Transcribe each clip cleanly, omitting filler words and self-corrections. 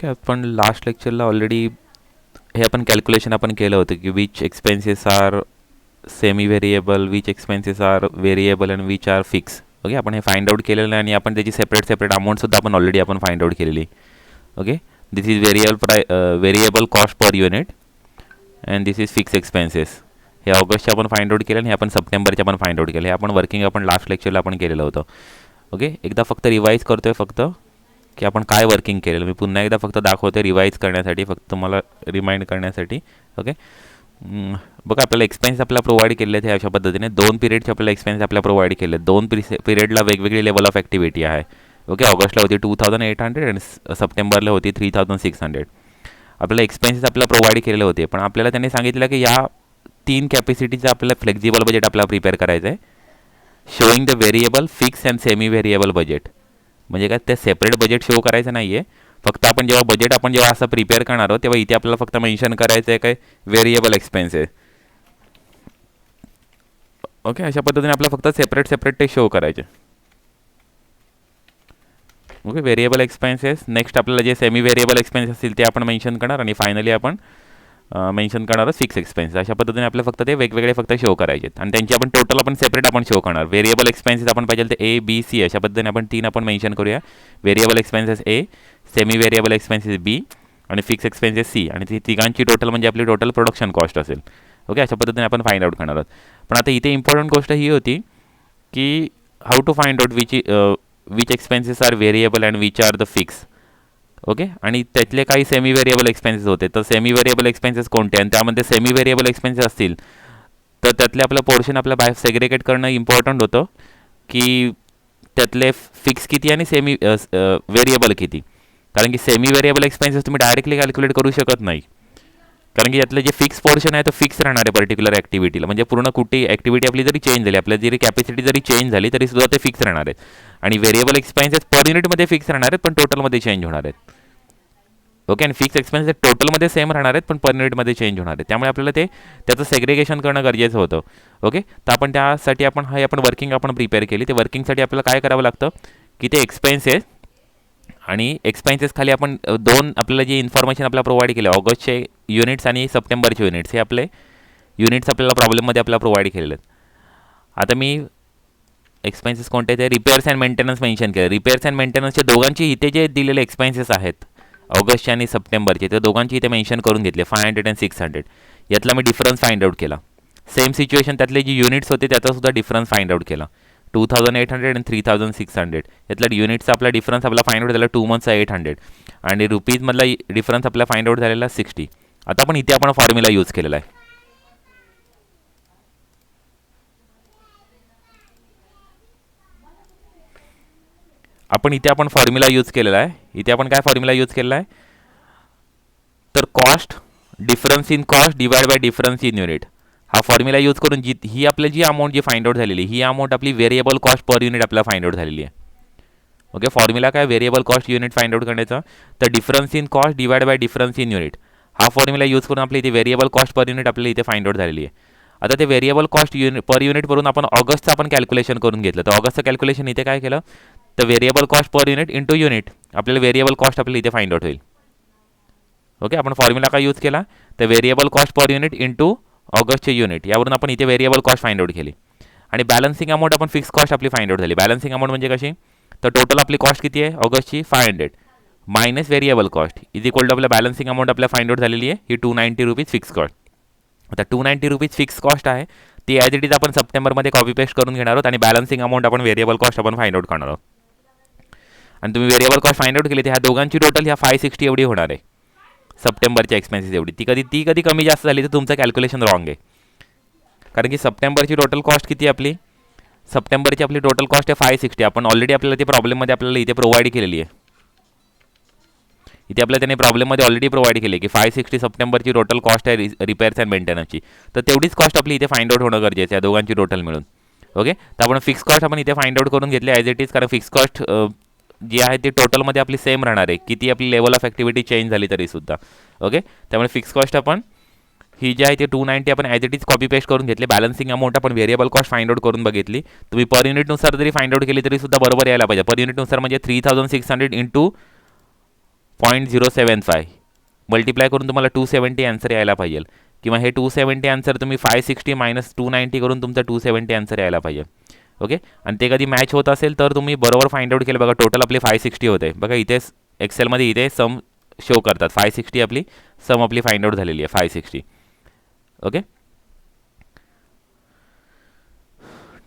Okay, आपण last लेक्चरला already हे आपण कॅल्क्युलेशन आपण केलं होतं की which expenses are semi variable, which expenses are variable and which are fix. Okay, आपण हे फाइंड आउट केलेलं आहे आणि आपण त्याची सेपरेट अमाऊंटसुद्धा आपण ऑलरेडी आपण फाइंड आउट केलेली. Okay, this is variable cost per unit and this is fix expenses. हे ऑगस्टचे आपण फाइंड आउट केलं आणि हे आपण सप्टेंबरचे आपण फाइंड आउट केलं. हे आपण वर्किंग आपण लास्ट लेक्चरला आपण केलेलं होतं. ओके, एकदा फक्त रिवाईज करतोय फक्त की आपण काय वर्किंग केलेलं. मी पुन्हा एकदा फक्त दाखवतोय रिवाईज करण्यासाठी, फक्त तुम्हाला रिमाइंड करण्यासाठी. ओके, बघा आपल्याला एक्सपेन्स आपल्याला प्रोव्हाइड केले आहेत हे अशा पद्धतीने. 2 पिरियडचे आपल्याला एक्सपेन्स आपल्याला प्रोव्हाइड केले आहेत. 2 पिरियडला वेगवेगळी लेवल ऑफ ॲक्टिव्हिटी आहे. ओके, ऑगस्टला होती 2800 आणि सप्टेंबरला होती 3600. आपल्याला एक्सपेन्सेस आपल्याला प्रोव्हाइड केलेले होते, पण आपल्याला त्यांनी सांगितलं की या 3 कॅपॅसिटीचं आपल्याला फ्लेक्झिबल बजेट आपल्याला प्रिपेअर करायचं आहे. Showing the variable, fix and semi variable budget. म्हणजे काय, ते सेपरेट बजेट शो करायचं नाही आहे. फक्त आपण जेव्हा बजेट आपण जेव्हा असं प्रिपेअर करणार आहोत तेव्हा इथे आपल्याला फक्त मेन्शन करायचं आहे काय, व्हेरिएबल एक्सपेन्सेस. ओके, अशा पद्धतीने आपल्याला फक्त सेपरेट ते शो करायचे. Okay, variable expenses. नेक्स्ट आपल्याला जे सेमी व्हेरिएबल एक्सपेन्सेस असतील ते आपण मेन्शन करणार आणि फायनली आपण मेन्शन करणार फिक्स एक्सपेन्सेस. अशा पद्धतीने आपल्याला फक्त ते वेगवेगळे फक्त शो करायचे आणि त्यांची आपण टोटल आपण सेपरेट आपण शो करणार. व्हेरिएबल एक्सपेन्सेस आपण पाहिजे ते ए बी सी अशा पद्धतीने आपण 3 आपण मेन्शन करूया. व्हेरिएबल एक्सपेन्सेस ए, सेमी व्हेरिएबल एक्सपेन्सेस बी आणि फिक्स एक्सपेन्सेस सी. आणि ती तिघांची टोटल म्हणजे आपली टोटल प्रोडक्शन कॉस्ट असेल. ओके, अशा पद्धतीने आपण फाइंड आउट करणार आहोत. पण आता इथे इम्पॉर्टंट गोष्ट ही होती की how to find out which expenses are variable and which are the fix. Okay, आणि त्यातले काही सेमी व्हेरिएबल एक्सपेन्सेस होते. तर सेमी व्हेरिएबल एक्सपेन्सेस कोणते आणि त्यामध्ये सेमी व्हेरिएबल एक्सपेन्सेस असतील तर त्यातले आपलं पोर्शन आपल्या बाहेर सेग्रिगेट करणं इम्पॉर्टंट होतं की त्यातले फिक्स किती आणि सेमी व्हेरिएबल किती. कारण की सेमी व्हेरिएबल एक्सपेन्सेस तुम्ही डायरेक्टली कॅल्क्युलेट करू शकत नाही, कारण की यातलं जे फिक्स पोर्शन आहे तो फिक्स राहणार आहे पर्टिक्युलर ॲक्टिव्हिटीला. म्हणजे पूर्ण कुठे ॲक्टिव्हिटी आपली जरी चेंज झाली, आपल्या जरी कॅपॅसिटी जरी चेंज झाली तरी सुद्धा ते फिक्स राहणार आहेत. आणि व्हेरिएबल एक्सपेन्सेस पर युनिटमध्ये फिक्स राहणार आहेत पण टोटलमध्ये चेंज होणार आहेत. ओके, आणि फिक्स एक्सपेन्सेस टोटलमध्ये सेम राहणार आहेत पण पर युनिटमध्ये चेंज होणार आहेत. त्यामुळे आपल्याला त्याचं सेग्रिगेशन करणं गरजेचं होतं. ओके, तर आपण त्यासाठी आपण वर्किंग आपण प्रिपेअर केली. ते वर्किंगसाठी आपल्याला काय करावं लागतं की ते एक्सपेन्सेस आणि एक्सपेन्सेस खाली आपण 2 आपल्याला जी इन्फॉर्मेशन आपल्याला प्रोव्हाइड केली ऑगस्टचे युनिट्स आणि सप्टेंबरचे युनिट्स, हे आपले युनिट्स आपल्याला प्रॉब्लेममध्ये आपल्याला प्रोव्हाइड केलेले आहेत. आता मी एक्सपेन्सेस कोणते ते रिपेअर्स अँड मेंटेनन्स मेन्शन केलं. रिपेअर्स अँड मेंटेनन्सचे दोघांची इथे जे दिलेले एक्सपेन्सेस आहेत ऑगस्टचे आणि सप्टेंबरचे, ते दोघांची इथे मेन्शन करून घेतले 500 आणि 600. यातला मी डिफरन्स फाइंड आउट केला. सेम सिच्युएशन त्यातले जे युनिट्स होते त्याचासुद्धा डिफरन्स फाइंड आउट केला. 2800 आणि 3600 यातला युनिट्सचा आपला डिफरन्स आपला फाइंड आउट झाला 2 मंथचा 800 आणि रुपीजमधला डिफरन्स आपला फाइंड आउट झालेला 60. आता आपण इथे आपण फॉर्म्युला यूज केलेला आहे. आपण फॉर्म्युला यूज केलेला आहे. इथे आपण काय फॉर्म्युला यूज केलेला आहे तर cost, difference in cost divide by difference in unit हा फॉर्म्युला यूज करून ही आपली जी अमाऊंट जी फाइंड आउट झालेली ही अमाऊंट आपली व्हेरिएबल कॉस्ट पर युनिट आपल्याला फाइंड आउट झालेली आहे. ओके, फॉर्म्युला काय variable cost unit find out करण्याचा, तर difference in cost divide by difference in unit हा फॉर्म्युला यूज करून आपली इथे व्हेरिएबल कॉस्ट पर युनिट आपल्याला इथे फाइंड आउट झालेली आहे. आता ते व्हेरिएबल कॉस्ट पर युनिट वरून आपण ऑगस्टचं आपण कॅल्क्युलेशन करून घेतलं. तर ऑगस्टचं कॅल्क्युलेशन इथे काय केलं तर variable cost per unit into unit आपल्याला व्हेरिएबल कॉस्ट आपल्याला इथे फाइंड आउट होईल. ओके, आपण फॉर्म्युला काय यूज केला तर variable cost per unit into ऑगस्टचे युनिट, यावरून आपण इथे व्हेरिएबल कॉस्ट फाइंड आउट केली. आणि बॅलन्सिंग अमाऊंट आपण फिक्स कॉस्ट आपली फाइंड आउट झाली. बॅलन्सिंग अमाऊंट म्हणजे कशी तर टोटल आपली कॉस्ट किती आहे ऑगस्टची 500 minus variable cost is equal to आपल्या बॅलन्सिंग अमाऊंट आपल्या फाइंड आउट झालेली आहे ही 290 रुपीज फिक्स कॉस्ट. आता 290 रुपीज फिक्स कॉस्ट आहे ती ॲज इट इज आपण सप्टेंबरमध्ये कॉपी पेस्ट करून घेणार आहोत आणि बॅलन्सिंग अमाऊंट आपण व्हेरिएबल कॉस्ट आपण फाइंड आउट करणार आहोत. आणि तुम्ही व्हेरिएबल कॉस्ट फाइंड आउट केली तर ह्या दोघांची टोटल ह्या 560 एवढी होणार आहे सप्टेंबरच्या एक्सपेन्सेस एवढी. ती कधी कमी जास्त झाली तर तुमचं कॅल्क्युलेशन रॉंग आहे. कारण की सप्टेंबरची टोटल कॉस्ट किती आपली सप्टेंबरची आपली टोटल कॉस्ट आहे 560. आपण ऑलरेडी आपल्याला ती प्रॉब्लेममध्ये आपल्याला इथे प्रोव्हाइड केलेली आहे. इथे आपल्याला त्याने प्रॉब्लेममध्ये ऑलरेडी प्रोव्हाइड केली की 560 सप्टेंबरची टोटल कॉस्ट आहे रिपेअर्स अँड मेंटेनन्सची. तर तेवढीच कॉस्ट आपली इथे फाइंड आउट होणं गरजेचं आहे या दोघांची टोटल मिळून. ओके, तर आपण फिक्स कॉस्ट आपण इथे फाइंड आउट करून घेतली ॲज इट इज, कारण फिक्स कॉस्ट जी आहे ती टोटलमध्ये आपली सेम राहणार आहे किती आपली लेवल ऑफ ॲक्टिव्हिटी चेंज झाली तरीसुद्धा. ओके, त्यामुळे फिक्स कॉस्ट आपण ही जी आहे ती 290 आपण as it is copy paste करून घेतली. बॅलन्सिंग अमाऊंट आपण व्हेरिएबल कॉस्ट फाइंड आउट करून बघितली. तुम्ही पर युनिटनुसार जरी फाइंड आउट केली तरी सुद्धा बरोबर यायला पाहिजे. पर युनिटनुसार म्हणजे 3600 इंटू 0.075 मल्टिप्लाय करून तुम्हाला 270 आन्सर यायला पाहिजे, किंवा हे 270 आन्सर तुम्ही 560 मायनस 290 करून तुमचं 270 आन्सर यायला पाहिजे. ओके, आणि ते कधी मॅच होत असेल तर तुम्ही बरोबर फाइंड आउट केलं. बघा टोटल आपली 560 होते. बघा इथे एक्सेलमध्ये इथे सम शो करतात. 560 आपली सम आपली फाइंड आउट झालेली आहे 560. ओके,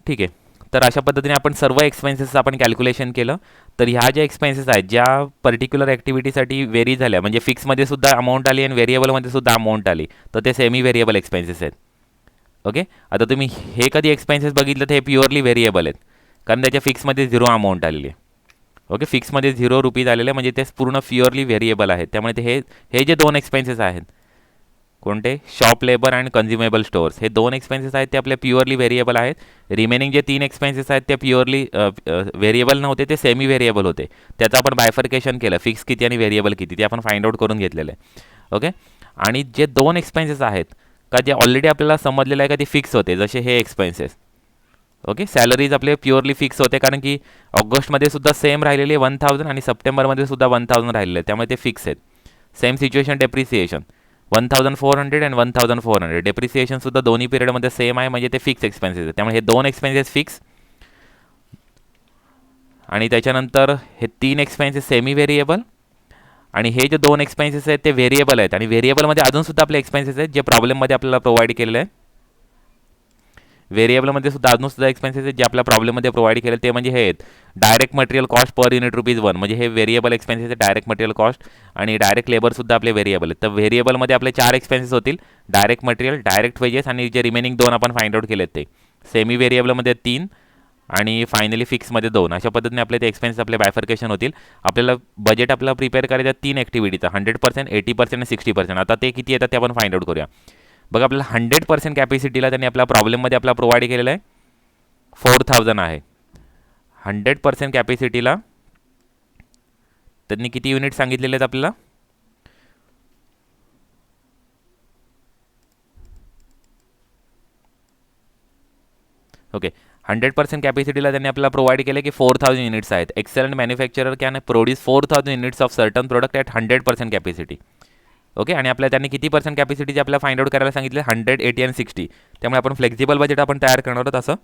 ठीक आहे. तर अशा पद्धतीने आपण सर्व एक्सपेन्सेस आपण कॅल्क्युलेशन केलं. तर ह्या ज्या एक्सपेन्सेस आहेत ज्या पर्टिक्युलर ॲक्टिव्हिटीसाठी व्हेरी झाल्या, म्हणजे फिक्समध्ये सुद्धा अमाऊंट आली आणि व्हेरिएबलमध्ये सुद्धा अमाऊंट आली, तर ते सेमी व्हेरिएबल एक्सपेन्सेस आहेत. ओके, आता तुम्ही हे कधी एक्सपेन्सेस बघितलं तर हे प्युअरली व्हेरिएबल आहेत, कारण त्याच्या फिक्समध्ये 0 अमाऊंट आलेली आहे. ओके, फिक्समध्ये 0 रुपीज आलेले, म्हणजे ते पूर्ण प्युअरली व्हेरिएबल आहेत. त्यामुळे ते हे जे 2 एक्सपेन्सेस आहेत, कोणते, शॉप लेबर अँड कन्झ्युमेबल स्टोअर्स, हे 2 एक्सपेन्सेस आहेत ते आपले प्युअरली व्हेरिएबल आहेत. रिमेनिंग जे 3 एक्सपेन्सेस आहेत ते प्युअरली व्हेरिएबल नव्हते, ते सेमी व्हेरिएबल होते. त्याचं आपण बायफर्केशन केलं, फिक्स किती आणि व्हेरिएबल किती ते आपण फाइंड आउट करून घेतलेलं आहे. ओके, आणि जे 2 एक्सपेन्सेस आहेत का जे ऑलरेडी आपल्याला समजलेलं आहे का ते फिक्स होते, जसे हे एक्सपेन्सेस. ओके, सॅलरीज आपले प्युअरली फिक्स होते, कारण की ऑगस्टमध्ये सुद्धा सेम राहिलेली आहे 1000 आणि सप्टेंबरमध्ये सुद्धा 1000 राहिलेले आहे, त्यामुळे ते फिक्स आहेत. Same situation depreciation 1400 and 1400. Depreciation सुद्धा दोन्ही पिरियडमध्ये सेम आहे, म्हणजे ते फिक्स एक्सपेन्सेस आहेत. त्यामुळे हे 2 एक्सपेन्सेस फिक्स, आणि त्याच्यानंतर हे 3 एक्सपेन्सेस सेमी व्हेरिएबल, आणि हे जे 2 एक्सपेन्सेस आहेत ते व्हेरिएबल आहेत. आणि व्हेरिएबलमध्ये अजून सुद्धा आपले एक्सपेन्सेस आहेत जे प्रॉब्लेममध्ये आपल्याला प्रोव्हाइड केलेले आहे. व्हेरिएबलमध्ये सुद्धा अजून सुद्धा एक्सपेन्सेस आहेत जे आपल्या प्रॉब्लेममध्ये प्रोव्हाइड केले, ते म्हणजे हे आहेत direct material cost per unit ₹1, म्हणजे हे व्हेरिएबल एक्सपेन्सेस आहे. डायरेक्ट मटेरियल कॉस्ट आणि डायरेक्ट लेबरसुद्धा आपले व्हेरिएबल आहेत. तर व्हेरिएबलमध्ये आपले 4 एक्सपेन्सेस होतील, डायरेक्ट मटेरियल, डायरेक्ट वेजेस, आणि जे रिमेनिंग 2 आपण फाइंड आउट केलेत ते सेमी व्हेरिएबलमध्ये 3 आणि फायनली फिक्समध्ये 2. अशा पद्धतीने आपले ते एक्सपेन्सेस आपले बायफर्केशन होतील. आपल्याला बजेट आपल्याला प्रिपेअर करायचं 3 ॲक्टिव्हिटीचा, 100%, 80% आणि 60%. आता ते किती येतात ते आपण फाइंड आउट करूया. बघा आपल्याला 100% कॅपॅसिटीला त्यांनी आपल्या प्रॉब्लेममध्ये आपला प्रोव्हाइड केलेलं आहे 4000 आहे. 100% कॅपॅसिटीला त्यांनी किती युनिट सांगितलेले आहेत आपल्याला, ओके, 100% कॅपॅसिटीला त्यांनी आपल्याला प्रोव्हाइड केले की 4000 युनिट्स आहेत. एक्सेलंट manufacturer can produce 4000 units of certain product at 100% capacity. Okay, आणि आपल्या त्यांनी किती पर्सेंट कॅपॅसिटीचे आपल्याला फाइंड आउट करायला सांगितले, 100, 80 आणि 60. त्यामुळे आपण फ्लेक्झिबल बजेट आपण तयार करणार आहोत. असं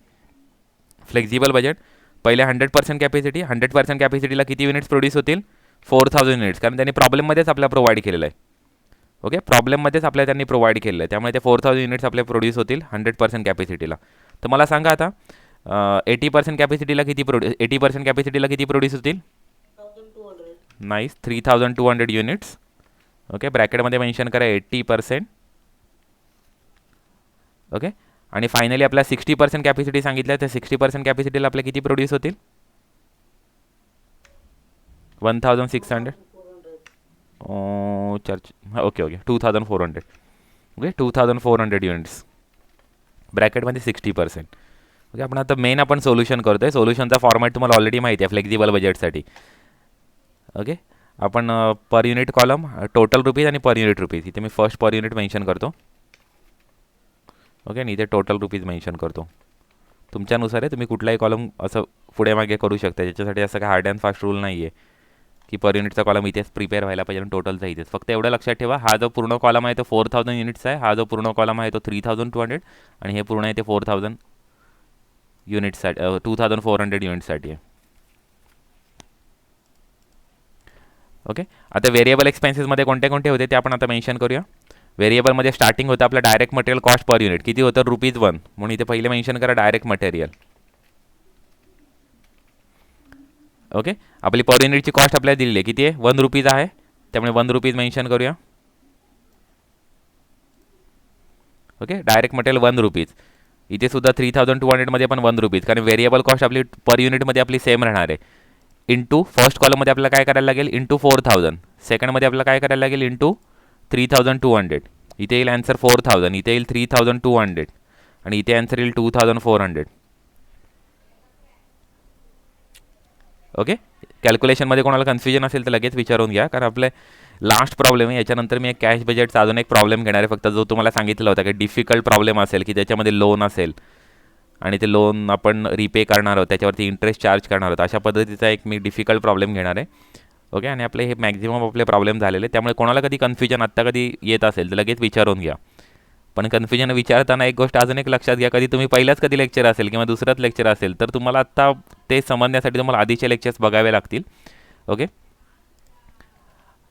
फ्लेक्झिबल बजेट पहिले 100% कॅपॅसिटी, 100% कॅपॅसिटीला किती युनिट्स प्रोड्यूस होतील, 4000 युनिट्स, कारण त्यांनी प्रॉब्लेममध्येच आपल्याला प्रोव्हाइड केलेलं आहे. ओके, प्रॉब्लेममध्येच आपल्याला त्यांनी प्रोव्हाइड केलेलं आहे, त्यामुळे ते 4000 युनिट्स आपले प्रोड्यूस होतील 100% कॅपॅसिटीला. तर मला सांगा आता 80% कॅपॅसिटीला किती 80% कॅपॅसिटीला किती प्रोड्यूस होतील, नाईस, 3200 युनिट्स. ओके, ब्रॅकेटमध्ये मेन्शन करा 80%. ओके, आणि फायनली आपल्या 60% कॅपॅसिटी सांगितलं आहे, तर 60% कॅपॅसिटीला आपल्या किती प्रोड्यूस होतील, 1600. ओके 2400. ओके, 2400 युनिट्स, ब्रॅकेटमध्ये 60%. ओके, आपण आता मेन आपण सोल्युशन करतो आहे. सोल्युशनचा फॉर्मॅट तुम्हाला ऑलरेडी माहिती आहे फ्लेक्झिबल बजेटसाठी. ओके, आपण per unit column, total rupees आणि पर युनिट रुपीज, इथे मी फर्स्ट पर युनिट मेन्शन करतो. ओके, आणि इथे टोटल रुपीज मेन्शन करतो. तुमच्यानुसार आहे, तुम्ही कुठलाही कॉलम असं पुढे मागे करू शकता. त्याच्यासाठी असं काय हार्ड अँड फास्ट रूल नाही आहे की पर युनिटचा कॉलम इथेच प्रिपेअर व्हायला पाहिजे आणि टोटलचा इथेच. फक्त एवढं लक्षात ठेवा, हा जो पूर्ण कॉलम आहे तो 4000 युनिट्स आहे, हा जो पूर्ण कॉलम आहे तो 3200, आणि हे पूर्ण आहे ते 4000 युनिट्ससाठी, 2400 युनिट्ससाठी आहे. ओके, आता व्हेरिएबल एक्सपेन्सेसमध्ये कोणते कोणते होते ते आपण आता मेन्शन करूया. व्हेरिएबलमध्ये स्टार्टिंग होतं आपलं direct material cost per unit, किती होतं, ₹1, म्हणून इथे पहिले मेन्शन करा डायरेक्ट मटेरियल. ओके, आपली पर युनिटची कॉस्ट आपल्याला दिलेली आहे, किती आहे, ₹1 आहे, त्यामुळे ₹1 मेन्शन करूया. Okay, direct material ₹1. इथे सुद्धा 3200 मध्ये पण ₹1, कारण व्हेरिएबल कॉस्ट आपली पर युनिटमध्ये आपली सेम राहणार आहे. इंटू फर्स्ट कॉलममध्ये आपल्याला काय करायला लागेल, इंटू 4000. सेकंडमध्ये आपल्याला काय करायला लागेल, इंटू 3200. इथे येईल आन्सर 4000, इथे येईल 3200, आणि इथे आन्सर येईल 2400. ओके, कॅल्क्युलेशनमध्ये कोणाला कन्फ्युजन असेल तर लगेच विचारून घ्या, कारण आपले लास्ट प्रॉब्लेम आहे. याच्यानंतर मी एक कॅश बजेटचा अजून एक प्रॉब्लेम घेणार आहे, फक्त जो तुम्हाला सांगितलं होता की डिफिकल्ट प्रॉब्लेम असेल की त्याच्यामध्ये लोन असेल आणि ते लोन आपण रिपे करणार आहोत, त्याच्यावरती इंटरेस्ट चार्ज करणार आहोत, अशा पद्धतीचा एक मी डिफिकल्ट प्रॉब्लेम घेणार आहे. ओके. आणि आपले हे मॅक्झिमम आपले प्रॉब्लेम झालेले, त्यामुळे कोणाला कधी कन्फ्युजन आत्ता कधी येत असेल तर लगेच विचारून घ्या. पण कन्फ्युजन विचारताना एक गोष्ट अजून एक लक्षात घ्या, कधी तुम्ही पहिल्याच कधी लेक्चर असेल किंवा दुसरंच लेक्चर असेल तर तुम्हाला आत्ता ते समजण्यासाठी तुम्हाला आधीचे लेक्चर्स बघावे लागतील. ओके.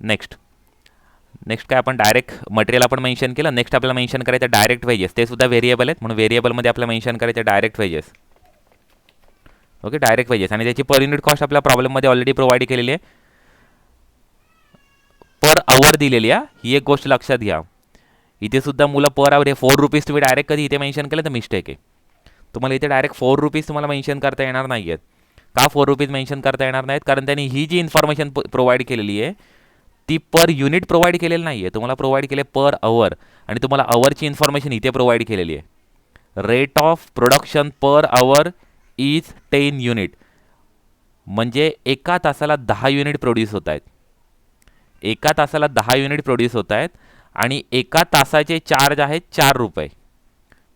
नेक्स्ट काय आपण डायरेक्ट मटेरियल आपण मेन्शन केलं. नेक्स्ट आपल्याला मेन्शन करायचं डायरेक्ट वेजेस, ते सुद्धा व्हेरिएबल आहेत म्हणून व्हेरिएबलमध्ये आपल्याला मेन्शन करायचं direct wedges. Okay, direct wedges. आणि त्याची पर युनिट कॉस्ट आपल्या प्रॉब्लेममध्ये ऑलरेडी प्रोव्हाइड केलेली आहे, पर आवर दिलेली आहे. ही एक गोष्ट लक्षात घ्या. इथे सुद्धा मुलं पर आवर हे 4 रुपीज तुम्ही डायरेक्ट कधी इथे मेन्शन केलं तर मिस्टेक आहे. तुम्हाला इथे डायरेक्ट 4 रुपीज तुम्हाला मेन्शन करता येणार नाही आहेत. का 4 रुपीज मेन्शन करता येणार नाहीत? कारण त्यांनी ही जी इन्फॉर्मेशन प्रोव्हाइड केलेली आहे ती पर युनिट प्रोव्हाइड केलेली नाही आहे, तुम्हाला प्रोव्हाइड केले पर आवर. आणि तुम्हाला आवरची इन्फॉर्मेशन इथे प्रोव्हाइड केलेली आहे. Rate of production per hour is 10 unit, म्हणजे एका तासाला 10 युनिट प्रोड्यूस होत आहेत. एका तासाला 10 युनिट प्रोड्यूस होत आहेत आणि एका तासाचे चार्ज आहेत 4 रुपये.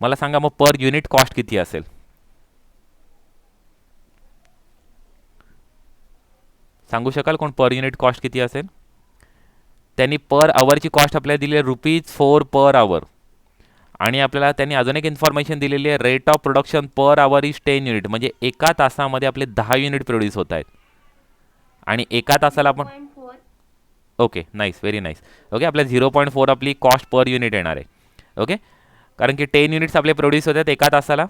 मला सांगा मग पर युनिट कॉस्ट किती असेल? सांगू शकाल कोण पर युनिट कॉस्ट किती असेल? त्यांनी पर आवरची कॉस्ट आपल्याला दिली आहे ₹4 पर आवर. आणि आपल्याला त्यांनी अजून एक इन्फॉर्मेशन दिलेली आहे, rate of production per hour is 10 unit, म्हणजे एका तासामध्ये आपले 10 युनिट प्रोड्यूस होत आहेत. आणि एका तासाला आपण okay, nice, very nice. Okay, आपल्या 0.4 आपली कॉस्ट पर युनिट येणार आहे. ओके, कारण की 10 युनिट्स आपले प्रोड्यूस होत आहेत एका तासाला.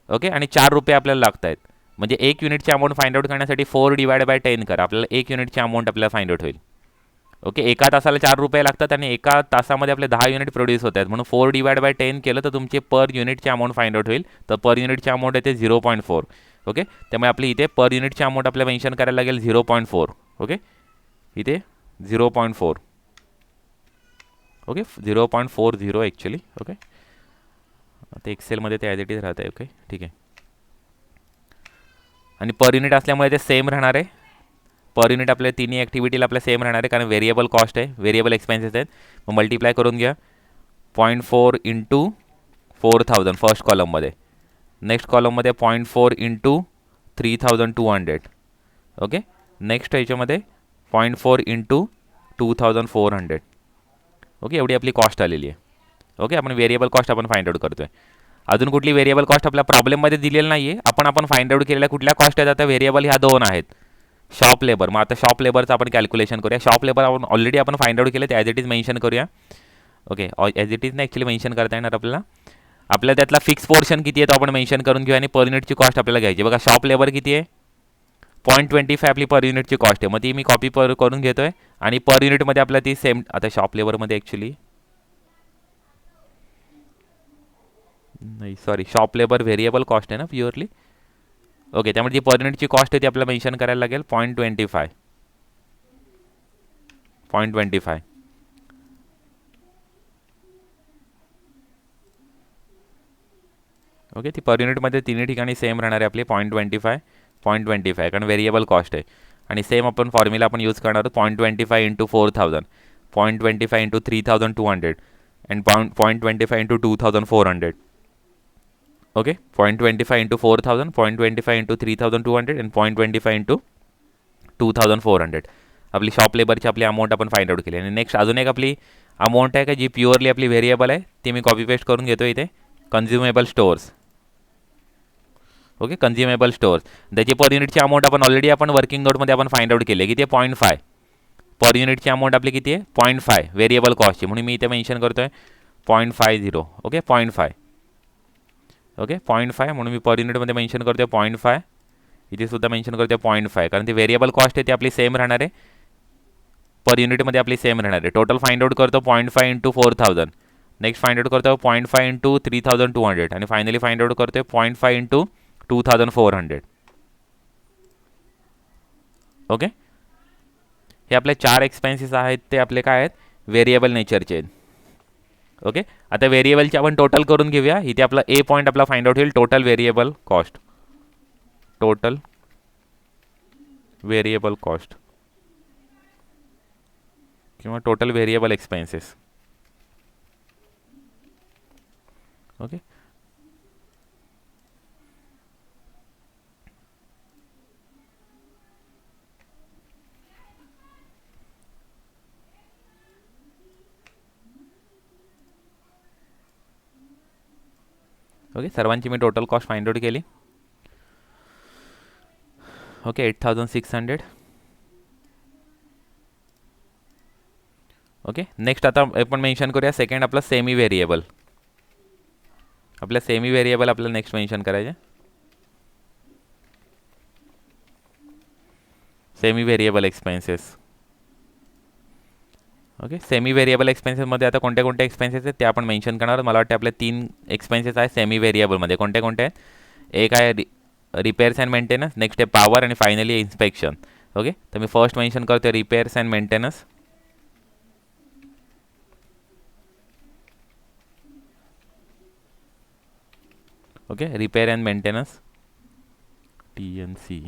ओके, आणि 4 रुपये आपल्याला लागत आहेत, म्हणजे 1 युनिटची अमाऊंट फाइंड आउट करण्यासाठी 4/10 करा, आपल्याला 1 युनिटची अमाऊंट आपल्याला फाइंड आउट होईल. ओके, एका तासाला 4 रुपये लागतात आणि एका तासामध्ये आपले 10 युनिट प्रोड्यूस होत आहेत, म्हणून 4/10 केलं तर तुमचे पर युनिटची अमाऊंट फाइंड आउट होईल. तर पर युनिटची अमाऊंट येते 0.4. ओके, त्यामुळे आपली इथे पर युनिटची अमाऊंट आपल्याला मेन्शन करायला लागेल 0.4. ओके, इथे 0.4. Okay, 0.40 actually. ओके, ते एक्सेलमध्ये ते ॲज इट इज राहत आहे. ओके, ठीक आहे. आणि पर युनिट असल्यामुळे ते सेम राहणार आहे. पर युनिट आपल्या तिन्ही ॲक्टिव्हिटीला आपल्या सेम राहणार आहे, कारण व्हेरिएबल कॉस्ट आहे, व्हेरिएबल एक्सपेन्सेस आहेत. मग मल्टिप्लाय करून घ्या 0.4 इंटू 4000 फर्स्ट कॉलममध्ये. नेक्स्ट कॉलममध्ये 0.4 इंटू 3200. ओके, नेक्स्ट ह्याच्यामध्ये 0.4 इंटू 2400. ओके, एवढी आपली कॉस्ट आलेली आहे. ओके, आपण व्हेरिएबल कॉस्ट आपण फाइंड आउट करतोय. अजून कुठली व्हेरिएबल कॉस्ट आपल्या प्रॉब्लेममध्ये दिलेली नाही आहे. आपण फाइंड आउट केलेल्या कुठल्या कॉस्ट आहेत आता व्हेरिएबल ह्या 2 आहेत, शॉप लेबर. मग आता शॉप लेबरचं आपण कॅल्क्युलेशन करूया. शॉप लेबर आपण ऑलरेडी आपण फाइंड आउट केले, ते ॲज इट इज मेन्शन करूया. ओके, ॲज इट इज नाही ॲक्च्युली मेन्शन करता येणार आपल्याला. आपल्या त्यातला फिक्स पोर्शन किती आहे तो आपण मेन्शन करून घेऊ आणि पर युनिटची कॉस्ट आपल्याला घ्यायची. बघा, शॉप लेबर किती आहे? 0.25 आपली पर युनिटची कॉस्ट आहे. मग ती मी कॉपी करून घेतोय आणि पर युनिटमध्ये आपल्याला ती सेम. आता शॉप लेबरमध्ये ॲक्च्युली नाही, sorry, shop labour variable cost आहे ना प्युअरली. ओके, त्यामुळे जी पर युनिटची कॉस्ट आहे ती आपल्याला मेन्शन करायला लागेल 0.25. ओके, ती पर युनिटमध्ये तिन्ही ठिकाणी सेम राहणार आहे आपली 0.25, कारण व्हेरिएबल कॉस्ट आहे. आणि सेम आपण फॉर्म्युला आपण यूज करणार आहोत 0.25 into 4000, 0.25 into 3200 and 0.25 into 2400. Okay, 0.25 into 4000, 0.25 into 3200 and 0.25 into 2400. आपली शॉप लेबरची आपली अमाऊंट आपण फाइंड आउट केली. आणि नेक्स्ट अजून एक आपली अमाऊंट आहे का जी प्युअरली आपली व्हेरिएबल आहे, ती मी कॉपी पेस्ट करून घेतो इथे. कन्झ्युमेबल स्टोअर्स. ओके, कन्झ्युमेबल स्टोअर्स, त्याची पर युनिटची अमाऊंट आपण ऑलरेडी आपण वर्किंग नोटमध्ये आपण फाइंड आउट केली आहे, किती आहे? 0.5. पर युनिटची अमाऊंट आपली किती आहे? 0.5 व्हेरिएबल कॉस्टची, म्हणून मी इथे मेन्शन करतोय 0.50. ओके, 0.5. ओके, 0.5 म्हणून मी पर युनिटमध्ये मेन्शन करतोय 0.5. इथे सुद्धा मेन्शन करतोय 0.5, कारण ती व्हेरिएबल कॉस्ट आहे ती आपली सेम राहणार आहे, पर युनिटमध्ये आपली सेम राहणार आहे. टोटल फाइंड आउट करतो 0.5 इंटू 4000. नेक्स्ट फाइंड आउट करतो 0.5 इंटू 3200 आणि फायनली फाइंड आउट करतोय 0.5 इंटू 2400. ओके, हे आपले 4 एक्सपेन्सेस आहेत, ते आपले काय आहेत? व्हेरिएबल नेचरचे आहेत. ओके, आता व्हेरिएबलचे आपण टोटल करून घेऊया. इथे आपला ए पॉईंट आपला फाइंड आउट होईल total variable cost. Total variable cost किंवा total variable expenses. Okay, okay, सर्वांची मी टोटल कॉस्ट फाइंड आउट केली. ओके, 8600. ओके, नेक्स्ट आता आपण मेन्शन करूया सेकंड आपला सेमी व्हेरिएबल. आपल्या सेमी व्हेरिएबल आपल्याला नेक्स्ट मेन्शन करायचे. Semi variable expenses. Okay, semi variable एक्सपेन्सेसमध्ये आता कोणते कोणते एक्सपेन्सेस आहेत ते आपण मेन्शन करणार. मला वाटतं आपले 3 एक्सपेन्सेस आहे सेमी व्हेरिएबलमध्ये. कोणते कोणते आहेत? एक आहे रिपेअर्स अँड मेंटेनन्स, नेक्स्ट आहे पॉवर आणि फायनली इन्स्पेक्शन. ओके, तर मी फर्स्ट मेन्शन करतो repairs and maintenance. Okay, repair and maintenance TNC.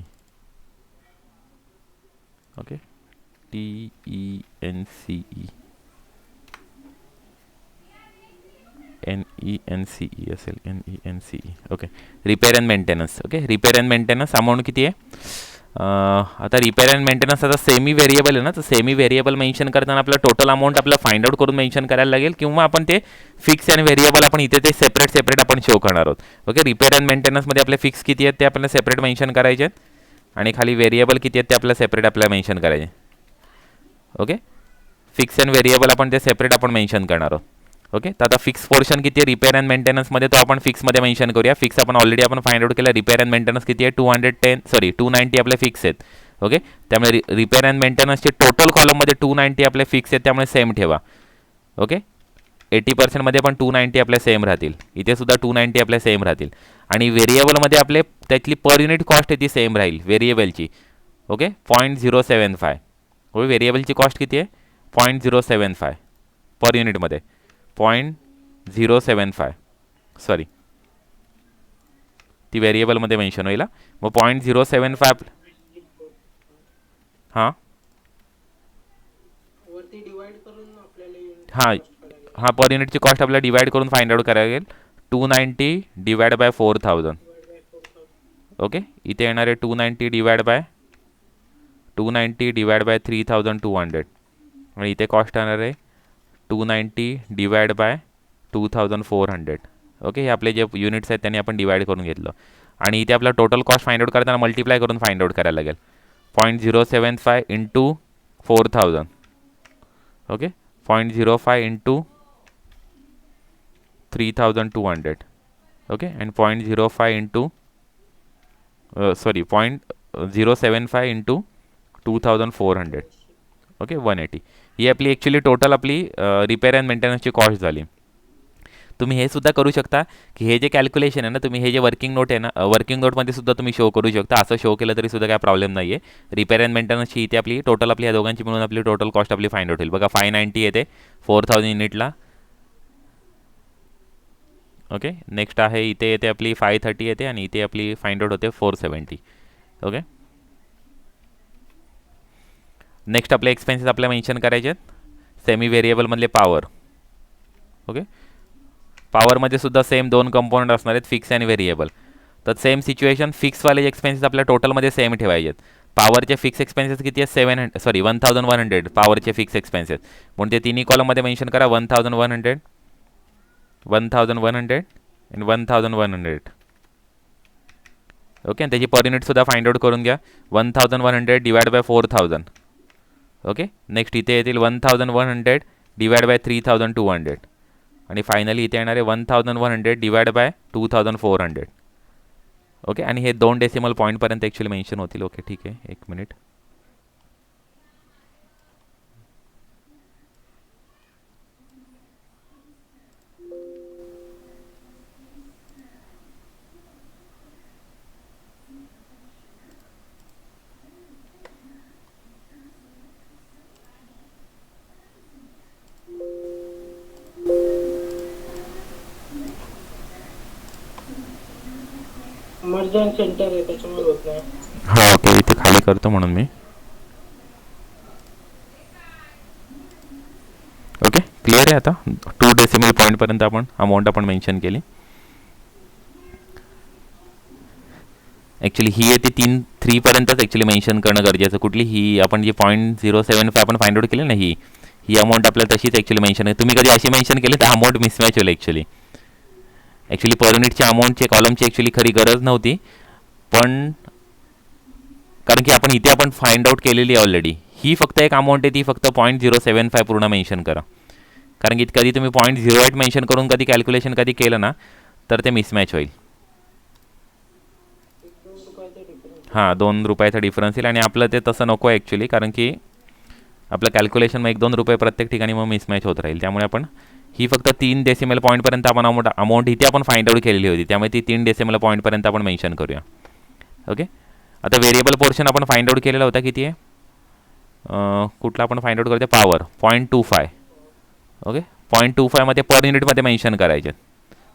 Okay, TENCE NENCE असेल, NENCE. Okay, repair and maintenance. Okay, repair and maintenance amount किती आहे? आता repair and maintenance आता semi variable आहे ना, तर सेमी व्हेरिएबल मेन्शन करताना आपला टोटल अमाऊंट आपल्याला फाइंड आउट करून मेन्शन करायला लागेल, किंवा आपण ते फिक्स अँड व्हेरिएबल आपण इथे ते सेपरेट आपण शो करणार आहोत. ओके, रिपेअर अँड मेंटेनन्समध्ये आपले फिक्स किती आहेत ते आपल्याला सेपरेट मेन्शन करायचे आहेत, आणि खाली व्हेरिएबल किती आहेत ते आपल्याला सेपरेट आपल्याला मेन्शन करायचे. ओके, फिक्स अँड व्हेरिएबल आपण ते सेपरेट आपण मेन्शन करणार आहोत. ओके, तर आता फिक्स पोर्शन किती आहे रिपेअर अँड मेंटेनन्समध्ये, तो आपण फिक्समध्ये मेन्शन करूया. फिक्स आपण ऑलरेडी आपण फाइंड आउट केला. रिपेअर अँड मेंटेनन्स किती आहे? 290 आपले फिक्स आहेत. ओके, त्यामुळे रिपेअर अँड मेंटेनन्सचे टोटल कॉलममध्ये 290 आपले फिक्स आहेत, त्यामुळे सेम ठेवा. ओके, 80% पण 290 आपल्या सेम राहतील. इथे सुद्धा 290 आपल्या सेम राहतील. आणि व्हेरिएबलमध्ये आपले त्यातली पर युनिट कॉस्ट आहे ती सेम राहील व्हेरिएबलची. ओके, 0.075. हो, व्हेरिएबलची कॉस्ट किती आहे? 0.075 पर युनिटमध्ये. 0.075 सॉरी, ती व्हेरिएबलमध्ये मेन्शन होईल. मग 0.075 हां हां हां पर युनिटची कॉस्ट आपल्याला डिवाइड करून फाइंड आउट करायला लागेल. 290 डिवाइड बाय 4000. ओके, इथे येणार आहे 290 डिवाइड बाय 3200, आणि इथे कॉस्ट येणार आहे 290 डिवाइड बाय 2400. ओके, हे आपले जे युनिट्स आहेत त्यांनी आपण डिवाइड करून घेतलं, आणि इथे आपला टोटल कॉस्ट फाइंड आउट करताना मल्टिप्लाय करून फाइंड आउट करायला लागेल. 0.075 into 4000. Okay, 0.05 into 3200. Okay, and 0.05 into 0.075 into 2400. Okay, 180. ही आपली ॲक्च्युली टोटल आपली रिपेअर अँड मेंटेनन्सची कॉस्ट झाली. तुम्ही हे सुद्धा करू शकता की हे जे कॅल्क्युलेशन आहे ना, तुम्ही हे जे वर्किंग नोट आहे ना, वर्किंग नोटमध्ये सुद्धा तुम्ही शो करू शकता. असं शो केलं तरी सुद्धा काय प्रॉब्लेम नाही आहे. रिपेअर अँड मेंटेनन्सची इथे आपली टोटल आपली या दोघांची मिळून आपली टोटल कॉस्ट आपली फाइंड आउट होईल. बघा 590 येते 4000 युनिटला. ओके, नेक्स्ट आहे इथे येते आपली 530 येते, आणि इथे आपली फाइंड आउट होते 470. ओके, नेक्स्ट आपले एक्सपेन्सेस आपल्याला मेन्शन करायचे आहेत सेमी व्हेरिएबलमधले पॉवर. ओके, पॉवरमध्ये सुद्धा सेम 2 कंपोनंट असणार आहेत, फिक्स आणि व्हेरिएबल. तर सेम सिच्युएशन, फिक्सवाले एक्सपेन्सेस आपल्या टोटलमध्ये सेम ठेवायचे आहेत. पॉवरचे फिक्स एक्सपेन्सेस किती आहेत? 1100 पॉवरचे फिक्स एक्सपेन्सेस, म्हणून ते तिन्ही कॉलममध्ये मेन्शन करा. 1100 आणि 1100. ओके, आणि त्याची पर युनिट सुद्धा फाइंड आउट करून घ्या. 1100 डिवाइड बाय 4000. ओके, नेक्स्ट इथे येतील 1100 डिवाइड बाय 3200, आणि फायनली इथे येणार आहे 1100 डिवाइड बाय 2400. ओके, आणि हे 2 डेसिमल पॉईंटपर्यंत ॲक्च्युली मेन्शन होतील. ओके, ठीक आहे, 1 मिनिट. मर्जन सेंटर आहे त्याच्यामुळे होत नाही. हां, ओके, इथे खाली करतो म्हणून मी. ओके, क्लिअर आहे. आता 2 डेसिमल पॉईंटपर्यंत आपण अमाऊंट आपण मेन्शन केली. ॲक्च्युली ही आहे ती 3 पर्यंतच ॲक्च्युली मेन्शन करणं गरजेचं. कुठली ही आपण जी 0.075 आपण फाइंड आउट केली ना, ही अमाऊंट आपल्याला तशीच ॲक्च्युली मेन्शन आहे. तुम्ही कधी अशी मेन्शन केली तर अमाऊंट मिसमॅच होईल ॲक्च्युली. ॲक्च्युली पर युनिटच्या अमाऊंटचे कॉलमची ॲक्च्युली खरी गरज नव्हती, पण कारण की आपण इथे आपण फाइंड आउट केलेली आहे ऑलरेडी. ही फक्त एक अमाऊंट आहे, ती फक्त 0.075 पूर्ण मेन्शन करा. कारण की कधी तुम्ही 0.08 मेन्शन करून कधी कॅल्क्युलेशन कधी केलं ना तर ते मिसमॅच होईल. हां, 2 रुपयाचा डिफरन्स येईल आणि आपलं ते तसं नको आहे ॲक्च्युली, कारण की आपलं कॅल्क्युलेशन मग 1-2 रुपये प्रत्येक ठिकाणी मग मिसमॅच होत राहील. त्यामुळे आपण ही फक्त 3 डेसिमल पॉईंटपर्यंत आपण अमाऊंट इथे आपण फाइंड आउट केलेली होती, त्यामुळे ती 3 डेसिमल पॉईंटपर्यंत आपण मेन्शन करूया. ओके, आता व्हेरिएबल पोर्शन आपण फाइंड आउट केलेला होता, किती आहे, कुठला आपण फाइंड आउट करतो, पॉवर 0.25. ओके, 0.25 मध्ये पर युनिटमध्ये मेन्शन करायचे.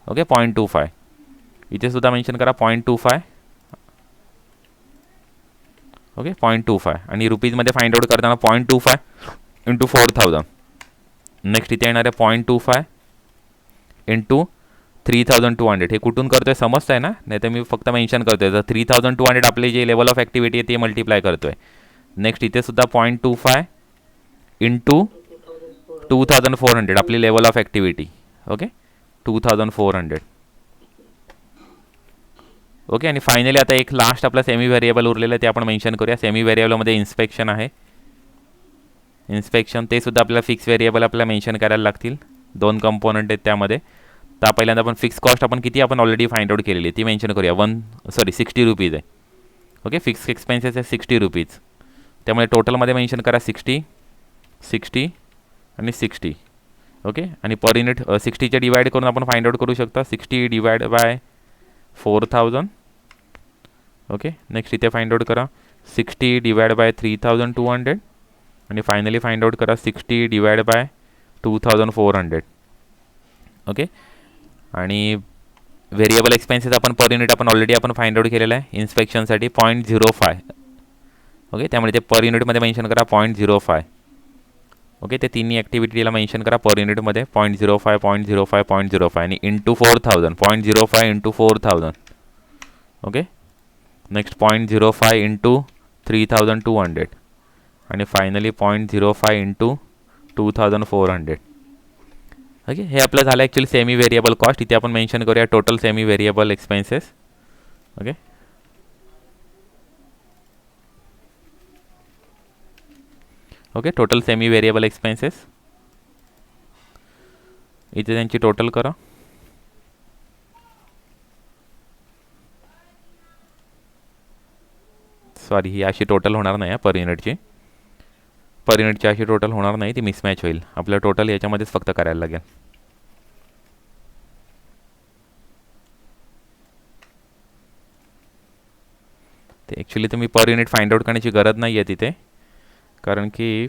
ओके, 0.25 इथे सुद्धा मेन्शन करा 0.25. ओके, 0.25 आणि रुपीजमध्ये फाइंड आउट करताना 0.25 इंटू 4000. नेक्स्ट इथे येणार आहे 0.25 इंटू 3200. हे कुठून करतोय समजतं आहे ना, नाही तर मी फक्त मेन्शन करतोय. तर 3200 आपली जे लेवल ऑफ ॲक्टिव्हिटी आहे ते मल्टिप्लाय करतोय. नेक्स्ट इथे सुद्धा 0.25 इंटू 2400 आपली level of activity. Okay, 2400. Okay, आणि फायनली आता एक लास्ट आपला सेमी व्हेरिएबल उरलेलं आहे, ते आपण मेन्शन करूया. सेमी व्हेरिएबलमध्ये इन्स्पेक्शन आहे. इन्स्पेक्शन ते सुद्धा आपल्याला फिक्स व्हेरिएबल आपल्याला मेन्शन करायला लागतील. 2 कंपोनंट आहेत त्यामध्ये. तर पहिल्यांदा आपण फिक्स कॉस्ट आपण किती आपण ऑलरेडी फाइंड आउट केलेली आहे ती मेन्शन करूया. 60 रुपीज आहे. ओके, फिक्स एक्सपेन्सेस आहे 60 रुपीज. त्यामुळे टोटलमध्ये मेन्शन करा 60, 60 आणि 60. ओके, आणि पर युनिट 60चे डिवाइड करून आपण फाइंड आउट करू शकता. 60 डिवाइड बाय 4000. ओके, नेक्स्ट इथे फाइंड आउट करा 60 डिवाइड बाय 3200 आणि फायनली फाइंड आउट करा 60 डिवाइड बाय 2400. ओके, आणि व्हेरिएबल एक्सपेन्सेस आपण पर युनिट आपण ऑलरेडी आपण फाइंड आउट केलेला आहे इन्स्पेक्शनसाठी 0.05. ओके, त्यामुळे ते पर युनिटमध्ये मेन्शन करा 0.05. ओके, ते तिन्ही ॲक्टिव्हिटीला मेन्शन करा पर युनिटमध्ये 0.05, 0.05, 0.05 आणि into 4000. 0.05 into 4000. Okay, next 0.05 into 3200 आणि फायनली 0.05 इंटू 2400. ओके, हे आपलं झालं ॲक्च्युली सेमी व्हेरिएबल कॉस्ट. इथे आपण मेन्शन करूया total semi variable expenses. Okay, okay, total semi variable expenses इथे त्यांची टोटल करा. सॉरी, ही अशी टोटल होणार नाही पर युनिटची. पर युनिटची अशी टोटल होणार नाही, ती मिसमॅच होईल. आपलं टोटल याच्यामध्येच फक्त करायला लागेल. ते ॲक्च्युली तुम्ही पर युनिट फाइंड आउट करण्याची गरज नाही आहे तिथे, कारण की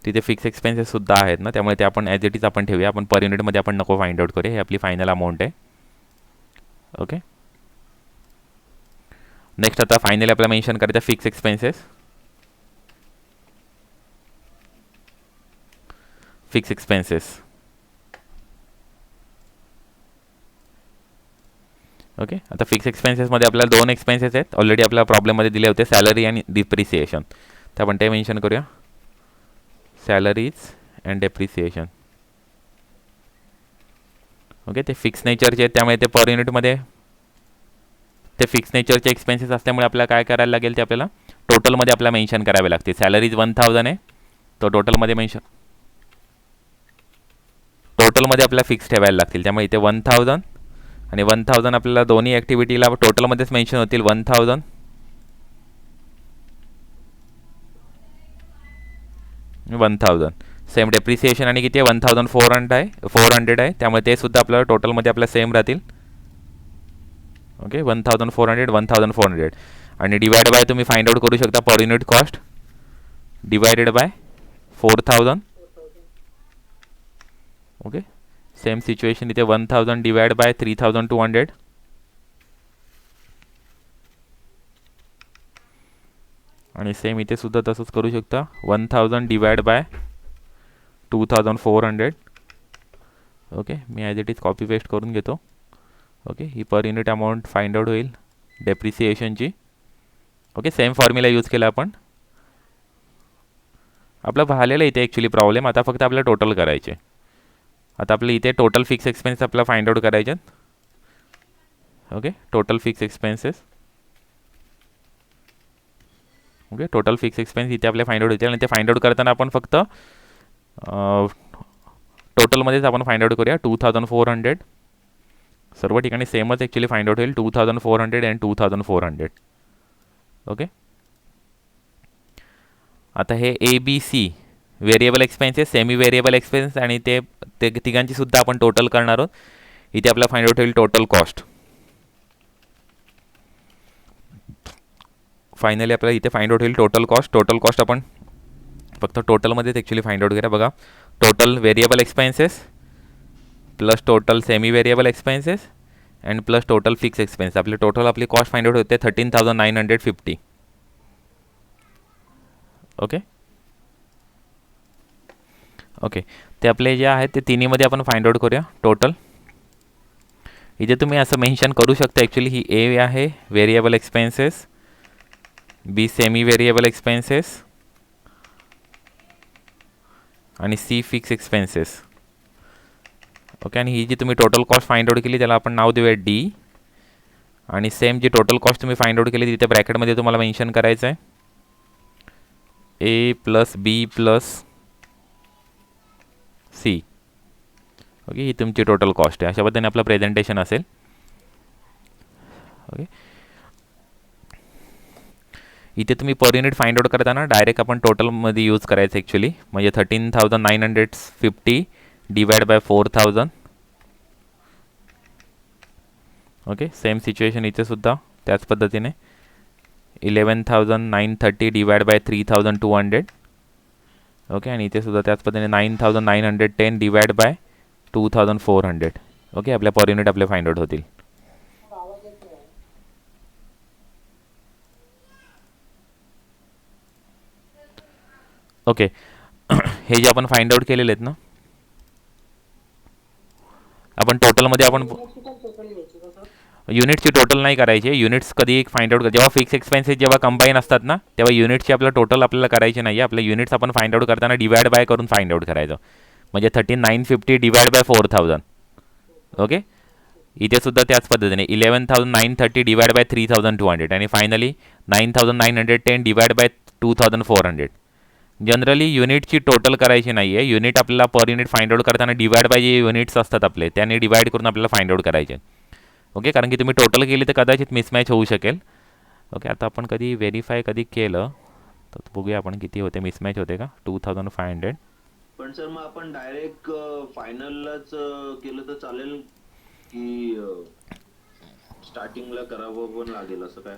तिथे फिक्स एक्सपेन्सेस सुद्धा आहेत ना, त्यामुळे ते आपण ॲज इट इज आपण ठेवूया. आपण पर युनिटमध्ये आपण नको फाइंड आउट करूया. हे आपली फायनल अमाऊंट आहे. ओके, नेक्स्ट आता फायनली आपल्याला मेन्शन करायचं fix expenses. Fix expenses. Okay, आता फिक्स एक्सपेन्सेसमध्ये आपल्याला 2 एक्सपेन्सेस आहेत ऑलरेडी आपल्या प्रॉब्लेममध्ये दिले होते, सॅलरी आणि डिप्रिसिएशन. तर आपण ते मेन्शन करूया, सॅलरीज अँड डेप्रिसिएशन. ओके, ते फिक्स नेचरचे आहेत, त्यामुळे ते पर युनिटमध्ये ते फिक्स नेचरचे एक्सपेन्सेस असल्यामुळे आपल्याला काय करायला लागेल, ते आपल्याला टोटलमध्ये आपल्याला मेन्शन करावे लागते. सॅलरीज 1000 आहे, तो टोटलमध्ये आपल्याला फिक्स ठेवायला लागतील. त्यामुळे इथे 1000 आणि 1000 आपल्याला दोन्ही ॲक्टिव्हिटीला टोटलमध्येच मेन्शन होतील. 1000 सेम डेप्रिसिएशन आणि किती आहे 1400 आहे, त्यामुळे ते सुद्धा आपल्याला टोटलमध्ये आपल्याला सेम राहतील. ओके, 1400 आणि डिवाइड बाय तुम्ही फाइंड आउट करू शकता per unit cost divided by 4000. Okay, same situation इथे 1000 डिवाइड बाय 3200 आणि सेम इथे सुद्धा तसंच करू शकता 1000 डिवाइड बाय 2400. ओके, मी as it is copy paste करून घेतो. ओके, ही per unit amount find out होईल डेप्रिसिएशनची. ओके, सेम फॉर्म्युला यूज केला आपण. आपलं झालेलं इथे ॲक्च्युली प्रॉब्लेम. आता फक्त आपल्याला टोटल करायचे. आता आपल्या इथे टोटल फिक्स एक्सपेन्स आपल्याला फाइंड आउट करायचे आहेत. Okay, total fix expenses. Okay, total fix expense इथे आपल्याला फाइंड आउट होतील आणि ते फाइंड आउट करताना आपण फक्त टोटलमध्येच आपण फाइंड आउट करूया. 2400 सर्व ठिकाणी सेमच ॲक्च्युली फाइंड आउट होईल. 2400 अँड 2400. ओके, आता हे ABC variable expenses, semi variable expense आणि ते तिघांची सुद्धा आपण टोटल करणार आहोत. इथे आपल्याला फाइंड आउट होईल टोटल कॉस्ट. फायनली आपल्याला इथे फाइंड आउट होईल टोटल कॉस्ट. टोटल कॉस्ट आपण फक्त टोटलमध्येच ॲक्च्युली फाइंड आउट करूया. बघा, total variable expenses plus total semi variable expenses and plus total fix expense. आपली टोटल आपली कॉस्ट फाइंड आउट होते 13,950. ओके ओके, ते आपले जे आहेत ते तिन्हीमध्ये आपण फाइंड आउट करूया टोटल. इथे तुम्ही असं मेन्शन करू शकता ॲक्च्युली ही ए आहे व्हेरिएबल एक्सपेन्सेस, बी सेमी व्हेरिएबल एक्सपेन्सेस आणि सी फिक्स एक्सपेन्सेस. ओके, आणि ही जी तुम्ही टोटल कॉस्ट फाइंड आउट केली त्याला आपण नाव देऊया डी. आणि सेम जी टोटल कॉस्ट तुम्ही फाइंड आउट केली तिथे ब्रॅकेटमध्ये तुम्हाला मेन्शन करायचं आहे ए प्लस बी प्लस सी. ओके, ही तुमची टोटल कॉस्ट आहे. अशा पद्धतीने आपलं प्रेझेंटेशन असेल. ओके, इथे तुम्ही पर युनिट फाइंड आउट करताना डायरेक्ट आपण टोटलमध्ये यूज करायचं ॲक्च्युली. म्हणजे 13,950 divide by 4,000. Okay, same situation इथे सुद्धा त्याच पद्धतीने 11,930 डिवाइड बाय 3,200. ओके, आणि इथे सुद्धा त्याच पद्धतीने 9,910 डिवाइड बाय 2,400. ओके, आपल्या पर युनिट आपले फाइंड आउट होतील. ओके, हे जे आपण फाइंड आउट केलेले आहेत ना, आपण टोटलमध्ये आपण युनिट्सची टोटल नाही करायची. युनिट्स कधी फाइंड आउट जेव्हा फिक्स एक्सपेन्सेस जेव्हा कंबाईन असतात ना तेव्हा युनिट्सची आपल्याला टोटल आपल्याला करायची नाही आहे. आपल्या युनिट्स आपण फाइंड आउट करताना डिवाइड बाय करून फाइंड आउट करायचं. म्हणजे 13,950 डिवाइड बाय 4,000. ओके, इथे सुद्धा त्याच पद्धतीने 11,930 डिवाइड बाय 3,200 आणि फायनली 9,910 डिवाइड बाय 2,400. जनरली युनिटची टोटल करायची नाही आहे. युनिट आपल्याला पर युनिट फाइंड आउट करताना डिवाइड बाय जे युनिट्स असतात आपले त्याने डिवाइड करून आपल्याला फाइंड आउट करायचे. ओके, कारण की तुम्ही टोटल केली तर कदाचित मिसमॅच होऊ शकेल. ओके, आता आपण कधी व्हेरीफाय कधी केलं तर बघूया आपण किती होते, मिसमॅच होते का. 2,500. पण सर मग आपण डायरेक्ट फायनललाच केलं तर चालेल की स्टार्टिंगला करावं पण लागेल असं काय?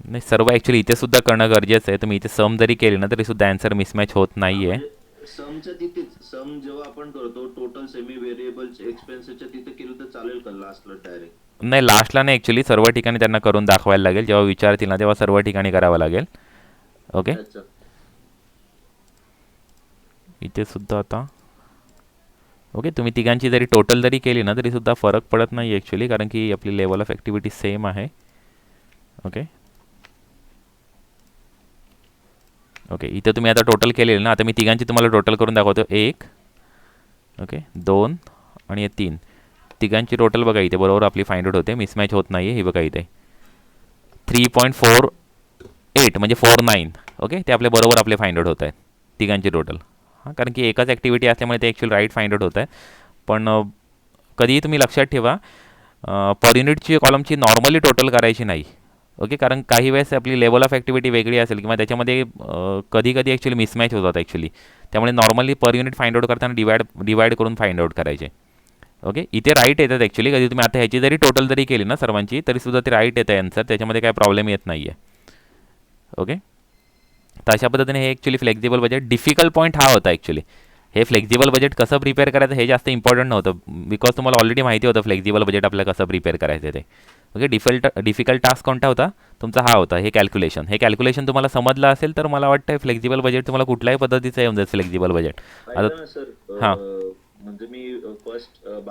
नाही, सर्व ॲक्च्युली इथे सुद्धा करणं गरजेचं आहे. तुम्ही इथे सम जरी केली ना तरी सुद्धा आन्सर मिसमॅच होत नाही आहे. समच्या तिथेच सम जेव्हा आपण करतो टोटल सेमी व्हेरिएबल एक्सपेन्सेसच्या तिथे केलं तर चालेल का लास्टला डायरेक्ट? नाही, लास्टला नाही ॲक्च्युली, सर्व ठिकाणी त्यांना करून दाखवायला लागेल. जेव्हा विचारतील ना तेव्हा सर्व ठिकाणी करावं लागेल. ओके, अच्छा, इथे सुद्धा आता ओके तुम्ही तिघांची जरी टोटल जरी केली ना तरी सुद्धा फरक पडत नाही ॲक्च्युली, कारण की आपली लेवल ऑफ ॲक्टिव्हिटी सेम आहे. ओके ओके, इथे तुम्ही आता टोटल केलेलं ना, आता मी तिघांची तुम्हाला टोटल करून दाखवतो. 1 ओके 2 आणि 3 तिघांची टोटल बघा इथे बरोबर आपली फाइंड आउट होते. मिसमॅच होत नाही आहे. हे बघा इथे 3.48 म्हणजे 49. ओके, ते आपले बरोबर आपले फाइंड आउट होत आहेत तिघांची टोटल. हां, कारण की एकाच ॲक्टिव्हिटी असल्यामुळे ते ॲक्च्युअल राईट फाइंड आउट होत आहे. पण कधीही तुम्ही लक्षात ठेवा पर युनिटची कॉलमची नॉर्मली टोटल करायची नाही. ओके, कारण काही वेळेस आपली लेवल ऑफ ॲक्टिव्हिटी वेगळी असेल किंवा त्याच्यामध्ये कधी कधी ॲक्च्युली मिसमॅच होतात ॲक्च्युली. त्यामुळे normally per unit find out करताना डिवाइड करून फाइंड आउट करायचे. ओके, इथे राईट येतात ॲक्च्युली. कधी तुम्ही आता ह्याची जरी टोटल जरी केली ना सर्वांची तरीसुद्धा ते राईट येतं आन्सर. त्याच्यामध्ये काय प्रॉब्लेम येत नाही आहे. ओके, तर अशा पद्धतीने हे actually flexible budget difficult point हा होता ॲक्च्युली. हे फ्लेक्झिबल बजेट कसं प्रिपेअर करायचं हे जास्त इम्पॉर्टंट नव्हतं, बिकॉज तुम्हाला ऑलरेडी माहिती होतं फ्लेक्झिबल बजेट आपल्याला कसं प्रिपेअर करायचं ते. ओके, डिफिकल्ट टास्क कोणता होता तुमचा हा होता, हे कॅल्क्युलेशन. हे कॅल्क्युलेशन तुम्हाला समजलं असेल तर मला वाटतं फ्लेक्झिबल बजेट तुम्हाला कुठल्याही पद्धतीचं येऊन जाईल फ्लेक्झिबल बजेट. आता सर हां म्हणजे मी फर्स्ट